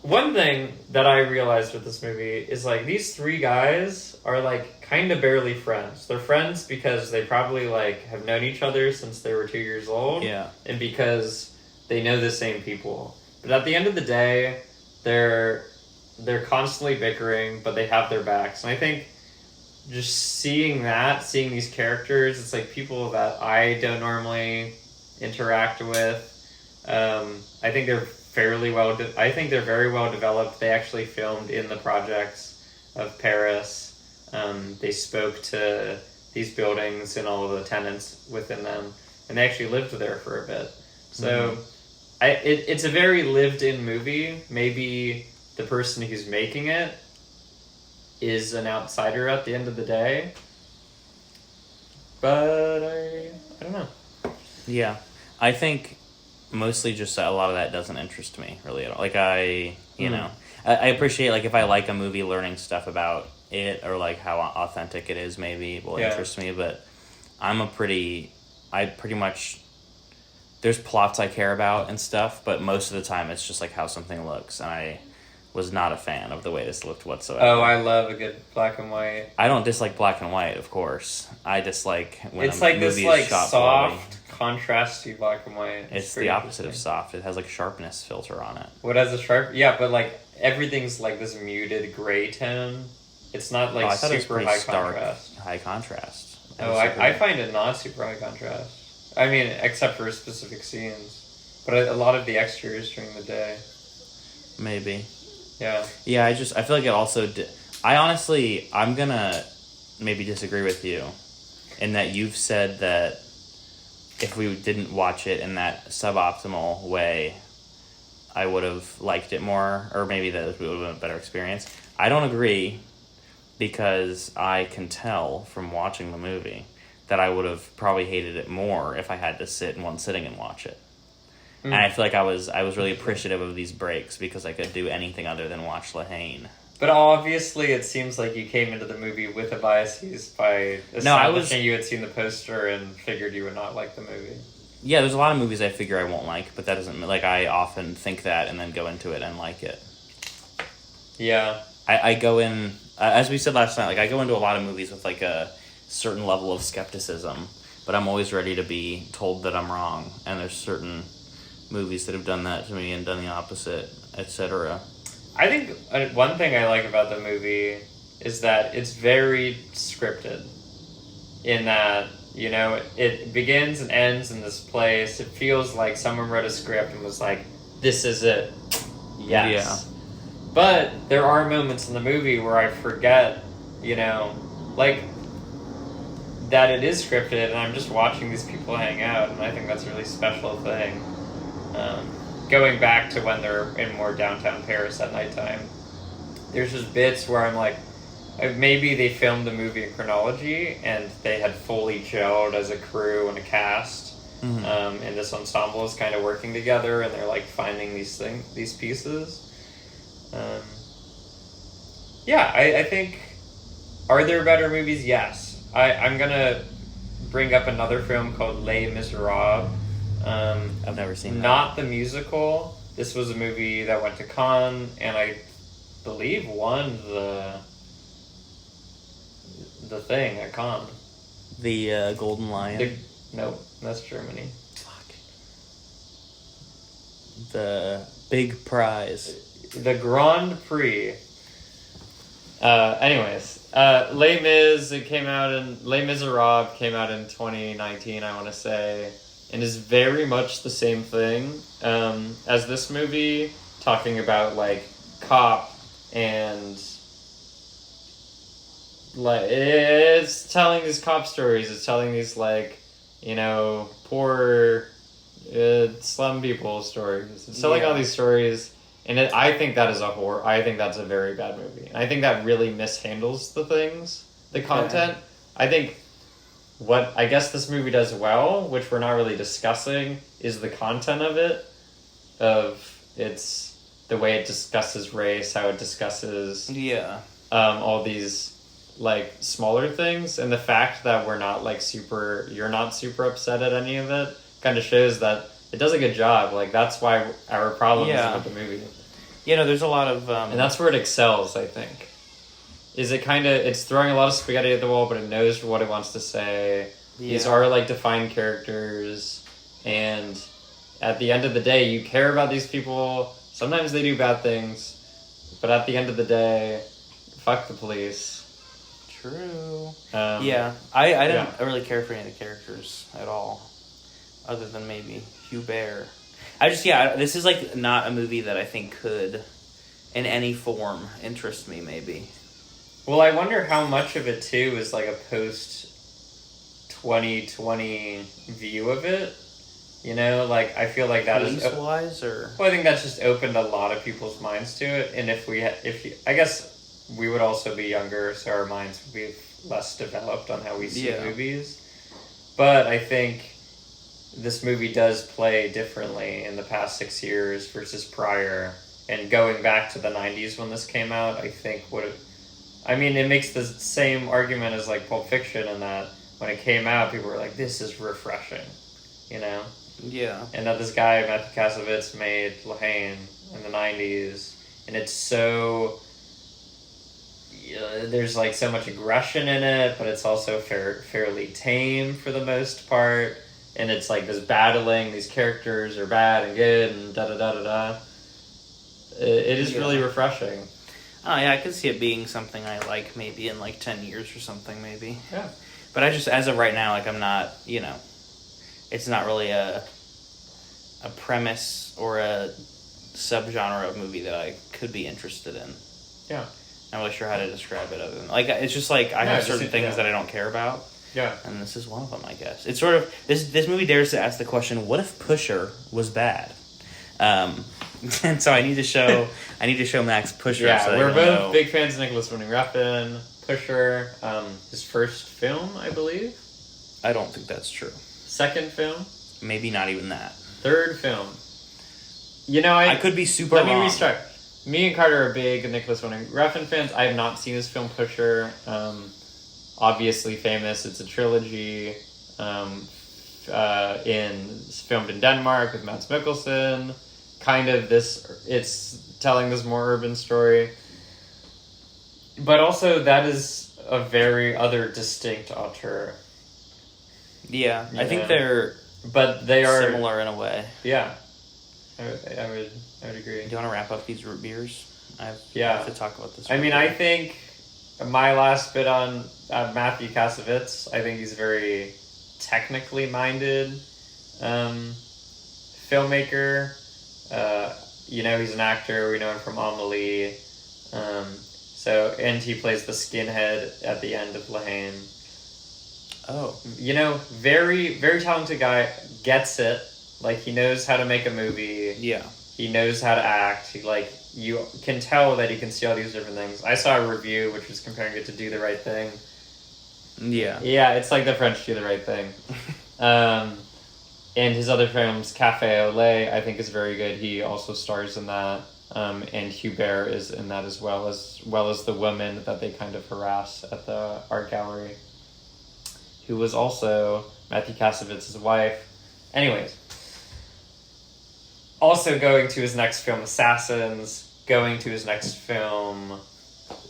one thing that I realized with this movie is, like, these 3 guys are, like, kind of barely friends. They're friends because they probably, like, have known each other since they were 2 years old. Yeah. And because they know the same people. But at the end of the day, they're constantly bickering, but they have their backs. And I think just seeing these characters, it's like people that I don't normally interact with. I think they're very well developed. They actually filmed in the projects of Paris. They spoke to these buildings and all of the tenants within them, and they actually lived there for a bit. So it's a very lived-in movie. Maybe the person who's making it is an outsider at the end of the day, but I don't know. Yeah. I think mostly just a lot of that doesn't interest me really at all. Like, you know, I appreciate, like, if I like a movie, learning stuff about it or, like, how authentic it is maybe will interest me, but I pretty much, there's plots I care about and stuff, but most of the time it's just, like, how something looks, and I was not a fan of the way this looked whatsoever. Oh, I love a good black and white. I don't dislike black and white, of course. I dislike when it's a like movie this, is like, shot soft, contrasty black and white. It's the opposite of soft. It has, like, a sharpness filter on it. What has a sharp? Yeah, but, like, everything's like this muted gray tone. It's not like I thought super it was high contrast. High contrast. I find it not super high contrast. I mean, except for specific scenes, but a lot of the exteriors during the day. Maybe. Yeah. Yeah, I feel like it also... I'm gonna maybe disagree with you in that you've said that if we didn't watch it in that suboptimal way, I would have liked it more, or maybe that it would have been a better experience. I don't agree, because I can tell from watching the movie that I would have probably hated it more if I had to sit in one sitting and watch it. And I feel like I was really appreciative of these breaks because I could do anything other than watch Haine. But obviously, it seems like you came into the movie with a bias by establishing you had seen the poster and figured you would not like the movie. Yeah, there's a lot of movies I figure I won't like, but that doesn't... Like, I often think that and then go into it and like it. Yeah. I go in... as we said last night, like, I go into a lot of movies with, like, a certain level of skepticism, but I'm always ready to be told that I'm wrong, and there's certain movies that have done that to me and done the opposite, etc. I think one thing I like about the movie is that it's very scripted. In that, you know, it begins and ends in this place. It feels like someone wrote a script and was like, this is it. Yes. Yeah. But there are moments in the movie where I forget, you know, like, that it is scripted and I'm just watching these people hang out, and I think that's a really special thing. going back to when they're in more downtown Paris at nighttime, there's just bits where I'm like, maybe they filmed the movie in chronology and they had fully gelled as a crew and a cast, and this ensemble is kind of working together, and they're like finding these pieces. I think, are there better movies? Yes. I'm gonna bring up another film called Les Miserables. I've never seen that. Not the musical. This was a movie that went to Cannes, and I believe won the thing at Cannes. The Golden Lion? Nope, that's Germany. Fuck. The big prize. The Grand Prix. Anyways, Les Miserables came out in 2019, I want to say, and is very much the same thing as this movie, talking about like cop and like it's telling these cop stories. It's telling these like, you know, poor slum people stories. It's telling all these stories. And I think that is a horror. I think that's a very bad movie. I think that really mishandles the content. I think what I guess this movie does well, which we're not really discussing, is the content of it. It's the way it discusses race, how it discusses all these like smaller things, and the fact that you're not super upset at any of it kind of shows that it does a good job. Like, that's why our problem is with the movie. You know, there's a lot of... and that's where it excels, I think. Is it kind of... It's throwing a lot of spaghetti at the wall, but it knows what it wants to say. Yeah. These are, like, defined characters. And at the end of the day, you care about these people. Sometimes they do bad things. But at the end of the day, fuck the police. True. I didn't really care for any of the characters at all. Other than maybe Hubert. This is like not a movie that I think could, in any form, interest me, maybe. Well, I wonder how much of it, too, is like a post-2020 view of it. You know, like, I feel like that is... Police-wise, or... Well, I think that's just opened a lot of people's minds to it. And I guess we would also be younger, so our minds would be less developed on how we see movies. But I think... this movie does play differently in the past 6 years versus prior. And going back to the 90s when this came out, I think it makes the same argument as like Pulp Fiction, in that when it came out, people were like, this is refreshing, you know? Yeah. And that this guy, Mathieu Kassovitz, made Haine in the 90s. And it's so... there's like so much aggression in it, but it's also fairly tame for the most part. And it's like this battling, these characters are bad and good, and da-da-da-da-da. It is really refreshing. Oh, yeah, I could see it being something I like maybe in like 10 years or something, maybe. Yeah. But I just, as of right now, like, I'm not, you know, it's not really a premise or a subgenre of movie that I could be interested in. Yeah. I'm not really sure how to describe it other than, like, it's just like, I have certain things that I don't care about. Yeah. And this is one of them, I guess. It's sort of... This movie dares to ask the question, what if Pusher was bad? And so I need to show Max Pusher. Yeah, so we're both big fans of Nicholas Winding Refn. Pusher, his first film, I believe. I don't think that's true. Second film. Maybe not even that. Third film. You know, I could be super wrong. Let me restart. Me and Carter are big Nicholas Winding Refn fans. I have not seen his film Pusher. Obviously famous. It's a trilogy. It's filmed in Denmark with Mads Mikkelsen. It's telling this more urban story. But also that is a very other distinct auteur. Yeah, I think they are similar in a way. Yeah, I would agree. Do you want to wrap up these root beers? I have to talk about this. I mean, I think my last bit on Mathieu Kassovitz, I think he's very technically minded filmmaker. He's an actor. We know him from Amélie. And he plays the skinhead at the end of Haine. Oh. Very, very talented guy, gets it. Like, he knows how to make a movie. Yeah. He knows how to act. He, like, you can tell that he can see all these different things. I saw a review which was comparing it to Do the Right Thing. Yeah. Yeah, it's like the French Do the Right Thing. And his other films, Cafe au Lait, I think is very good. He also stars in that. And Hubert is in that as well as the woman that they kind of harass at the art gallery, who was also Matthew Kassovitz's wife. Anyways, also going to his next film, Assassins, going to his next film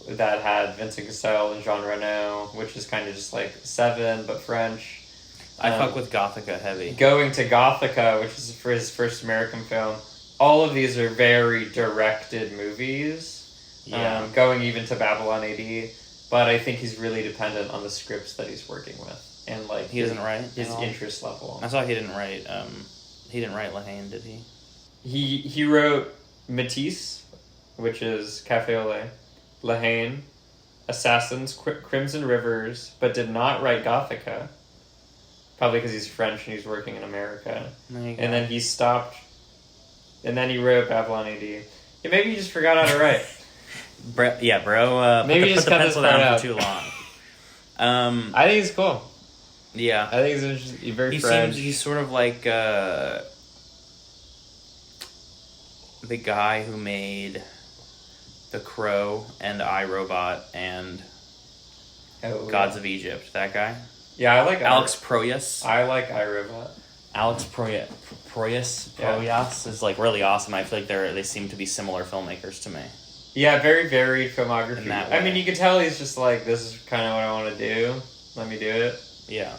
that had Vincent Cassel and Jean Reno, which is kind of just like Seven, but French. I fuck with Gothica heavy. Going to Gothica, which is for his first American film. All of these are very directed movies. Yeah. Going even to Babylon AD. But I think he's really dependent on the scripts that he's working with. And like he doesn't write his interest level. I saw he didn't write La Haine, did he? He wrote Matisse, which is Cafe au Lait, La Haine, Assassins, Crimson Rivers, but did not write Gothica. Probably because he's French and he's working in America. And then he stopped. And then he wrote Babylon AD. Yeah, maybe he just forgot how to write. Bro. Maybe put the pencil down for too long. I think he's cool. Yeah, I think he's very French. He's sort of like the guy who made The Crow and I, Robot and Gods of Egypt. That guy. Yeah, I like Alex Proyas. I like iRobot. Alex Proyas is like really awesome. I feel like they seem to be similar filmmakers to me. Yeah, very varied filmography. In that way. I mean, you can tell he's just like, this is kind of what I want to do. Let me do it. Yeah.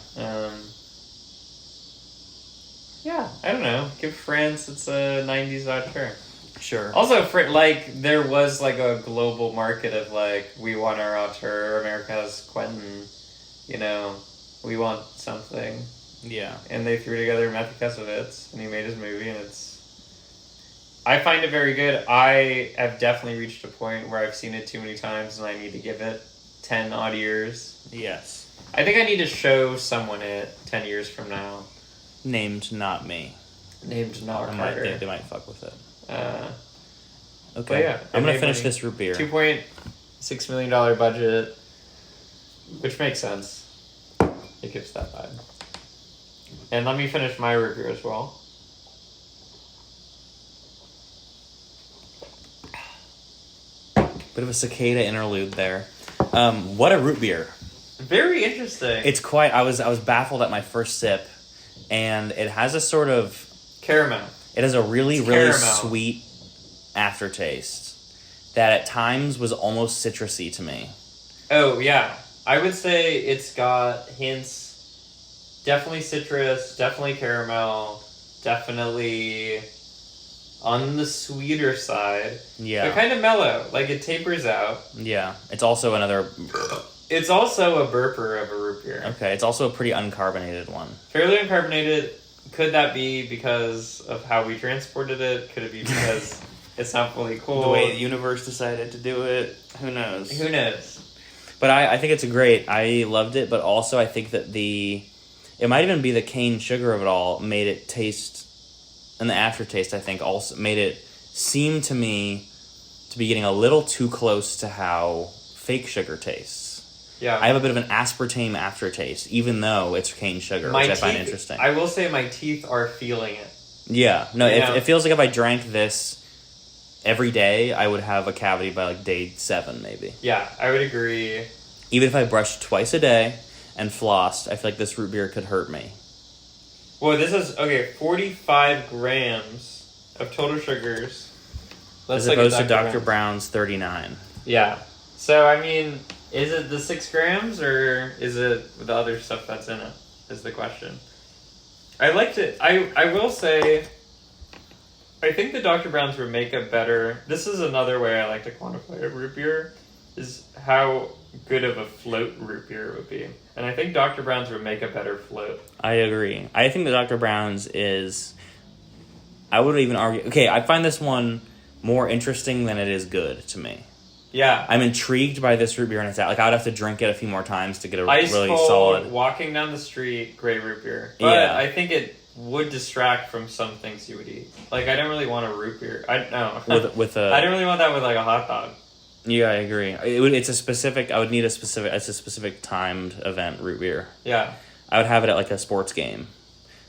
Yeah, I don't know. Give France its a 90s auteur. Sure. Also, there was like a global market of like, we want our auteur. America has Quentin. You know, we want something. Yeah. And they threw together Mathieu Kassovitz, and he made his movie, and I find it very good. I have definitely reached a point where I've seen it too many times, and I need to give it 10 odd years. Yes. I think I need to show someone it 10 years from now. Named not me. Named not Carter. They might fuck with it. Okay. Yeah, I'm going to finish this root beer. $2.6 million budget, which makes sense. It gives that vibe. And let me finish my root beer as well. Bit of a cicada interlude there. What a root beer. Very interesting. It's quite... I was really my first sip, and it has a sort of... Caramel. It has a really sweet aftertaste that at times was almost citrusy to me. Oh, yeah. I would say it's got hints... Definitely citrus, definitely caramel, definitely on the sweeter side. Yeah. But kind of mellow. Like, it tapers out. Yeah. It's also another... It's also a burper of a root beer. Okay, it's also a pretty uncarbonated one. Fairly uncarbonated. Could that be because of how we transported it? It be because it's not fully cool? The way the universe decided to do it? Who knows? Who knows? But I think it's I loved it, but also I think that it might even be the cane sugar of it all made it taste, and the aftertaste, I think, also made it seem to me to be getting a little too close to how fake sugar tastes. Yeah. I have a bit of an aspartame aftertaste, even though it's cane sugar, which I find interesting. I will say my teeth are feeling it. Yeah. No, it feels like if I drank this every day, I would have a cavity by like day 7, maybe. Yeah, I would agree. Even if I brushed twice a day and flossed, I feel like this root beer could hurt me. Well, this is, 45 grams of total sugars. As opposed to Dr. Brown's 39. Yeah. So, I mean, is it the 6 grams, or is it the other stuff that's in it, is the question. I liked it. I will say, I think the Dr. Brown's would make a better... This is another way I like to quantify a root beer, is how good of a float root beer would be. And I think Dr. Brown's would make a better float. I agree. I think the Dr. Brown's is... I would even argue... Okay, I find this one more interesting than it is good to me. Yeah. I'm intrigued by this root beer, and it's out. Like, I would have to drink it a few more times to get a Ice really cold, solid... walking down the street, great root beer. But yeah. I think it would distract from some things you would eat. Like, I don't really want a root beer. I with a. I don't really want that with like a hot dog. Yeah, I agree. It's a specific. I would need a specific. It's a specific timed event root beer. Yeah. I would have it at like a sports game,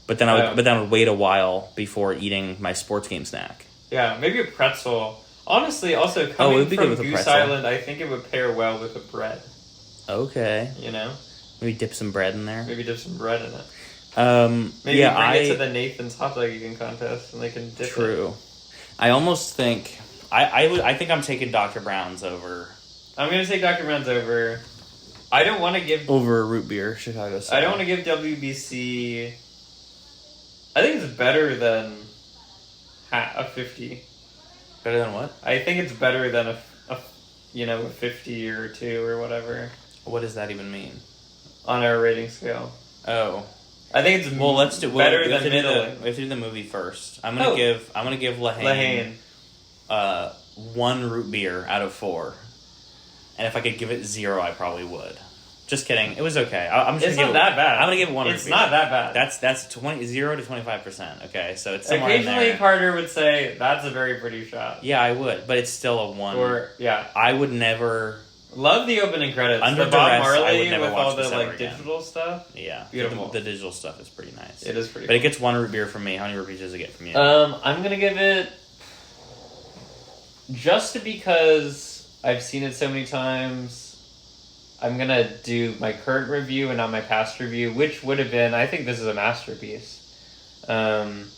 but then I would wait a while before eating my sports game snack. Yeah, maybe a pretzel. Honestly, also coming from Goose Island, I think it would pair well with a bread. Okay. You know? Maybe dip some bread in there. Maybe dip some bread in it. Maybe bring it to the Nathan's hot dog eating contest and they can dip it. True. I almost think I think I'm taking Dr. Brown's over. I'm gonna take Dr. Brown's over. I don't want to give over root beer Chicago style. I don't want to give WBC. I think it's better than a 50. Better than what? I think it's better than a 50 or 2 or whatever. What does that even mean? On our rating scale. Oh. I think it's better than middling. We have to do the movie first. I'm gonna give Haine 1 root beer out of 4. And if I could give it 0, I probably would. Just kidding. It was okay. It's not that bad. I'm gonna give it 1 root beer. It's not that bad. That's 0 to 25%. Okay, so it's somewhere in there. Occasionally, Carter would say that's a very pretty shot. Yeah, I would, but it's still a 1. I would never. Love the opening credits. Under the Bob duress, Marley I would never with watch all the this ever again. digital stuff. Yeah, beautiful. The digital stuff is pretty nice. It is pretty. But it gets 1 root beer from me. How many root beers does it get from you? I'm gonna give it just because I've seen it so many times. I'm gonna do my current review and not my past review, which would have been. I think this is a masterpiece. I'm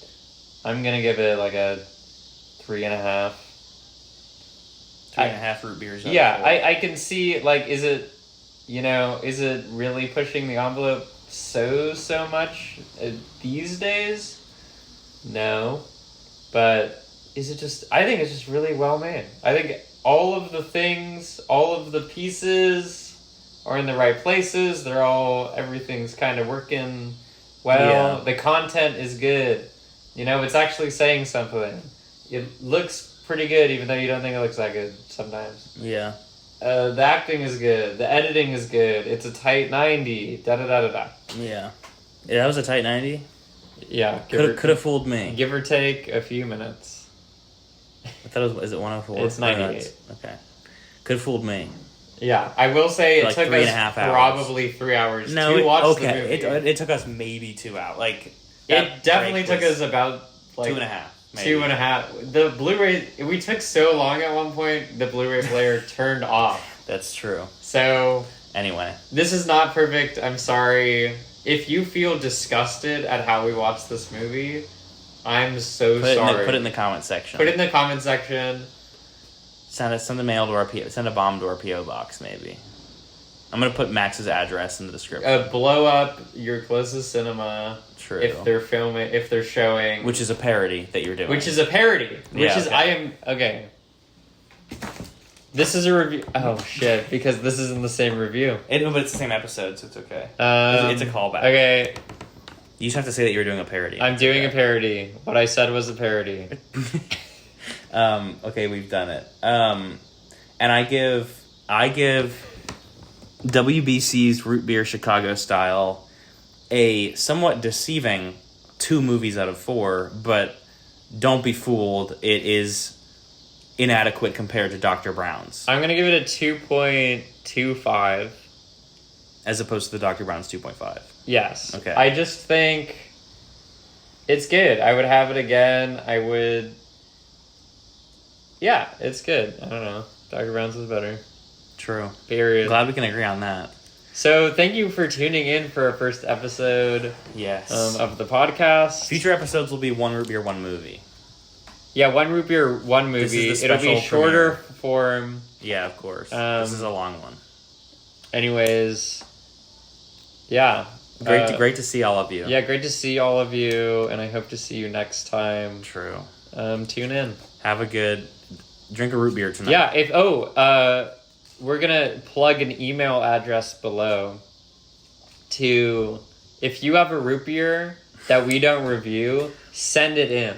gonna give it like a 3.5. 3.5 root beers. Yeah, I can see, like, is it really pushing the envelope so much these days? No. But is it just, I think it's just really well made. I think all of the things, all of the pieces are in the right places. Everything's kind of working well. Yeah. The content is good. It's actually saying something. It looks pretty good, even though you don't think it looks that good sometimes. Yeah. The acting is good. The editing is good. It's a tight 90. Da-da-da-da-da. Yeah. That was a tight 90? Yeah. Could have fooled me. Give or take a few minutes. I thought it was, is it 104? It's 98. Okay. Could have fooled me. Yeah, I will say it like took us probably 3 hours to watch the movie. It took us maybe 2 hours. It definitely took us about 2.5. Maybe. 2.5. The Blu-ray, we took so long at one point, the Blu-ray player turned off. That's true. So, anyway. This is not perfect. I'm sorry. If you feel disgusted at how we watched this movie, I'm so sorry. Put it in the comment section. Put it in the comment section. Send a mail to our send a bomb to our P.O. box, maybe. I'm going to put Max's address in the description. Blow up your closest cinema. True. If they're showing. Which is a parody that you're doing. Which is a parody. Okay. This is a review. Oh, shit. Because this is in the same review. But it's the same episode, so it's okay. It's a callback. Okay. You just have to say that you're doing a parody. I'm doing a parody. What I said was a parody. Okay, we've done it. And I give WBC's Root Beer Chicago Style a somewhat deceiving 2 movies out of 4, but don't be fooled, it is inadequate compared to Dr. Brown's. I'm going to give it a 2.25. As opposed to the Dr. Brown's 2.5. Yes. Okay. I just think it's good. I would have it again. Yeah, it's good. I don't know. Dr. Brown's is better. True. Period. Glad we can agree on that. So, thank you for tuning in for our first episode of the podcast. Future episodes will be 1 root beer, 1 movie. Yeah, 1 root beer, 1 movie. It'll be shorter form. Yeah, of course. This is a long one. Anyways, yeah. Great to see all of you. Yeah, great to see all of you, and I hope to see you next time. True. Tune in. Have a good... Drink a root beer tonight. Yeah, we're going to plug an email address below if you have a root beer that we don't review, send it in.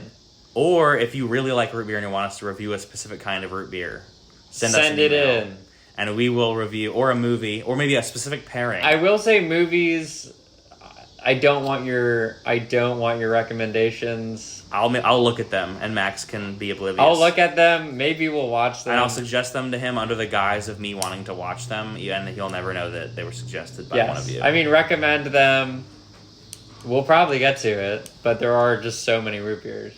Or if you really like root beer and you want us to review a specific kind of root beer, send us an it email, in. And we will review, or a movie, or maybe a specific pairing. I will say movies, I don't want your recommendations. I'll look at them, and Max can be oblivious. I'll look at them. Maybe we'll watch them. And I'll suggest them to him under the guise of me wanting to watch them, and he'll never know that they were suggested by one of you. I mean, recommend them. We'll probably get to it, but there are just so many root beers.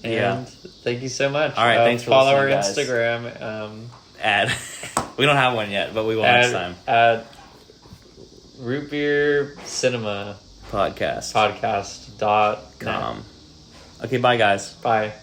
And thank you so much. All right, thanks for follow listening, our guys. Instagram. We don't have one yet, but we will next time. At Root Beer Cinema Podcast. Podcast.com. Okay, bye, guys. Bye.